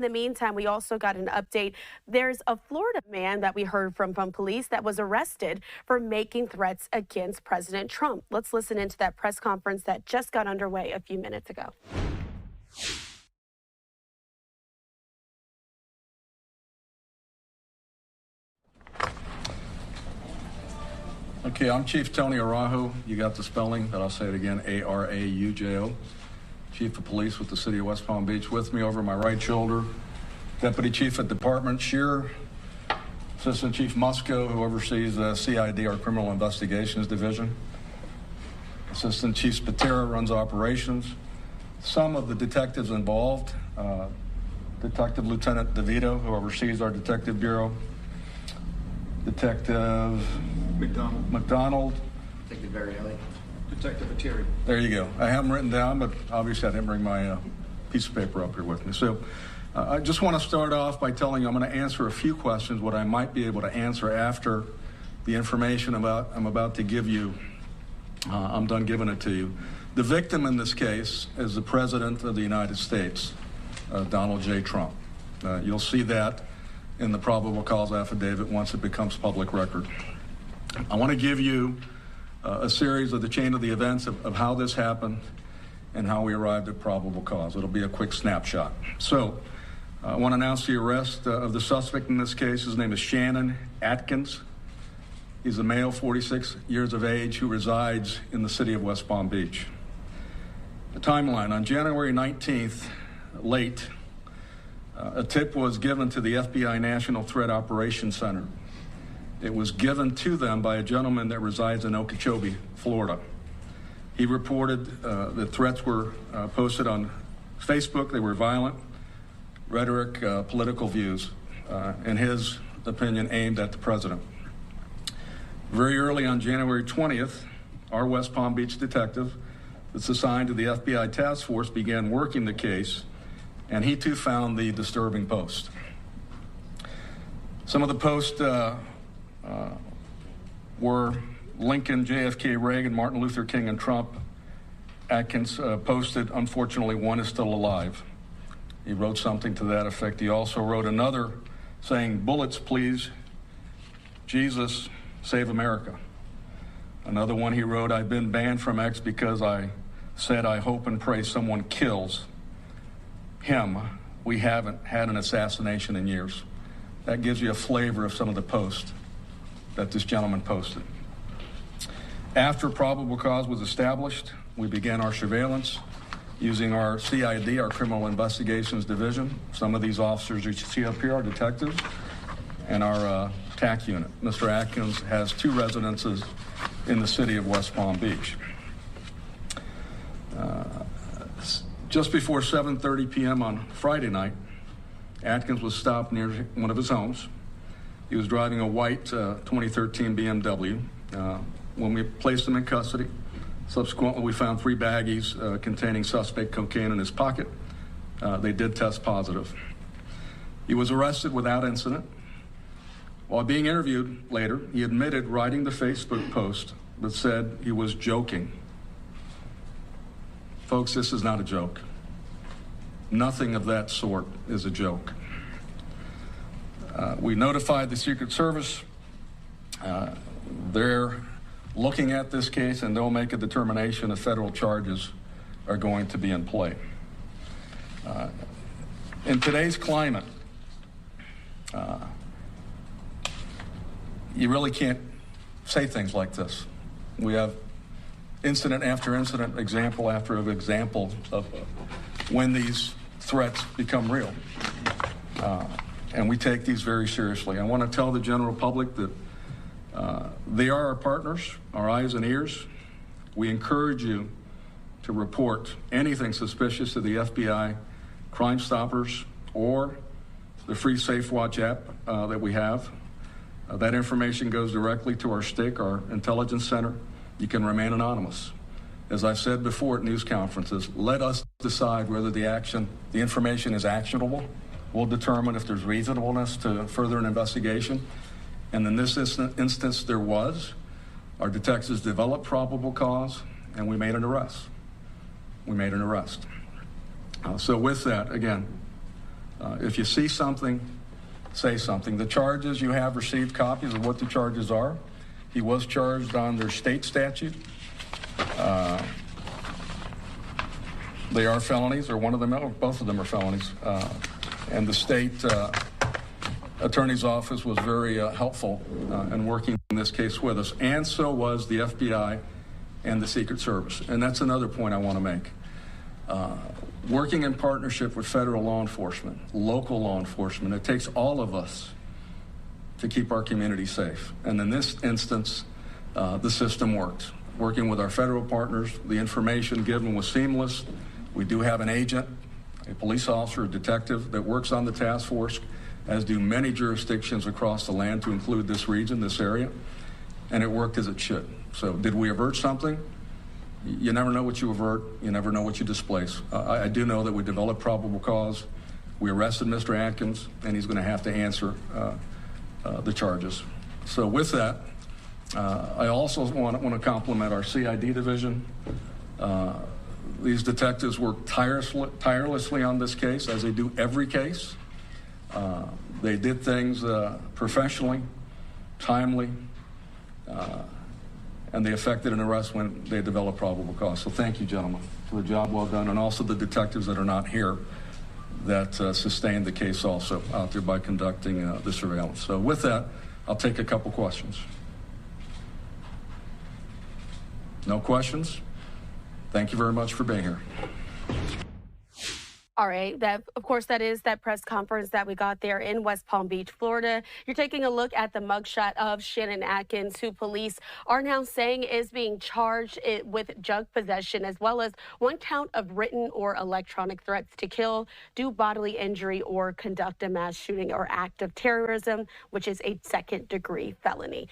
In the meantime, we also got an update. There's a Florida man that we heard from police that was arrested for making threats against President Trump. Let's listen into that press conference that just got underway a few minutes ago. Okay, I'm Chief Tony Araujo. You got the spelling, but I'll say it again, A-R-A-U-J-O. Chief of Police with the City of West Palm Beach. With me over my right shoulder, Deputy Chief of Department Shearer, Assistant Chief Musco, who oversees the CID, our Criminal Investigations Division. Assistant Chief Spatera runs operations. Some of the detectives involved, Detective Lieutenant DeVito, who oversees our Detective Bureau. Detective McDonald. Detective Varielli. Detective Attieri. There you go. I have them written down, but obviously I didn't bring my piece of paper up here with me. So I just want to start off by telling you I'm going to answer a few questions, what I might be able to answer after the information I'm about to give you. I'm done giving it to you. The victim in this case is the President of the United States, Donald J. Trump. You'll see that in the probable cause affidavit once it becomes public record. I want to give you a series of the chain of the events of how this happened and how we arrived at probable cause. It'll be a quick snapshot. So I want to announce the arrest of the suspect in this case. His name is Shannon Atkins. He's a male, 46 years of age, who resides in the city of West Palm Beach. The timeline: on January 19th, late, a tip was given to the FBI National Threat Operations Center. It was given to them by a gentleman that resides in Okeechobee, Florida. He reported that threats were posted on Facebook. They were violent, rhetoric, political views, in his opinion, aimed at the president. Very early on January 20th, our West Palm Beach detective that's assigned to the FBI task force began working the case, and he too found the disturbing post. Some of the posts were Lincoln, JFK, Reagan, Martin Luther King, and Trump. Atkins posted, unfortunately, one is still alive. He wrote something to that effect. He also wrote another saying, "Bullets, please. Jesus, save America." Another one he wrote, "I've been banned from X because I said I hope and pray someone kills him. We haven't had an assassination in years." That gives you a flavor of some of the posts that this gentleman posted. After probable cause was established, we began our surveillance using our CID, our Criminal Investigations Division. Some of these officers you see up here are detectives, and our TAC unit. Mr. Atkins has 2 residences in the city of West Palm Beach. Just before 7:30 p.m. on Friday night, Atkins was stopped near one of his homes. He was driving a white 2013 BMW. When we placed him in custody, subsequently we found 3 baggies containing suspect cocaine in his pocket. They did test positive. He was arrested without incident. While being interviewed later, he admitted writing the Facebook post that said he was joking. Folks, this is not a joke. Nothing of that sort is a joke. We notified the Secret Service. They're looking at this case, and they'll make a determination if federal charges are going to be in play. In today's climate, you really can't say things like this. We have incident after incident, example after example of when these threats become real. And we take these very seriously. I want to tell the general public that they are our partners, our eyes and ears. We encourage you to report anything suspicious to the FBI, Crime Stoppers, or the free Safe Watch app that we have. That information goes directly to our STIC, our intelligence center. You can remain anonymous. As I've said before at news conferences, let us decide whether the information is actionable. We'll determine if there's reasonableness to further an investigation. And in this instance, there was. Our detectives developed probable cause, and we made an arrest. So with that, again, If you see something, say something. The charges, you have received copies of what the charges are. He was charged under state statute. They are felonies, or one of them, or both of them are felonies. And the state attorney's office was very helpful in working in this case with us, and so was the FBI and the Secret Service. And that's another point I want to make. Working in partnership with federal law enforcement, local law enforcement, it takes all of us to keep our community safe. And in this instance, the system worked. Working with our federal partners, the information given was seamless. We do have an agent, a police officer, a detective that works on the task force, as do many jurisdictions across the land, to include this region, this area, and it worked as it should. So did we avert something? You never know what you avert. You never know what you displace. I do know that we developed probable cause. We arrested Mr. Atkins, and he's going to have to answer the charges. So with that, I also want to compliment our CID division. These detectives worked tirelessly on this case, as they do every case. They did things professionally, timely, and they effected an arrest when they developed probable cause. So thank you, gentlemen, for the job well done, and also the detectives that are not here that sustained the case also out there by conducting the surveillance. So with that, I'll take a couple questions. No questions? Thank you very much for being here. All right, that of course that is that press conference that we got there in West Palm Beach, Florida. You're taking a look at the mugshot of Shannon Atkins, who police are now saying is being charged with drug possession, as well as one count of written or electronic threats to kill, do bodily injury, or conduct a mass shooting or act of terrorism, which is a second-degree felony.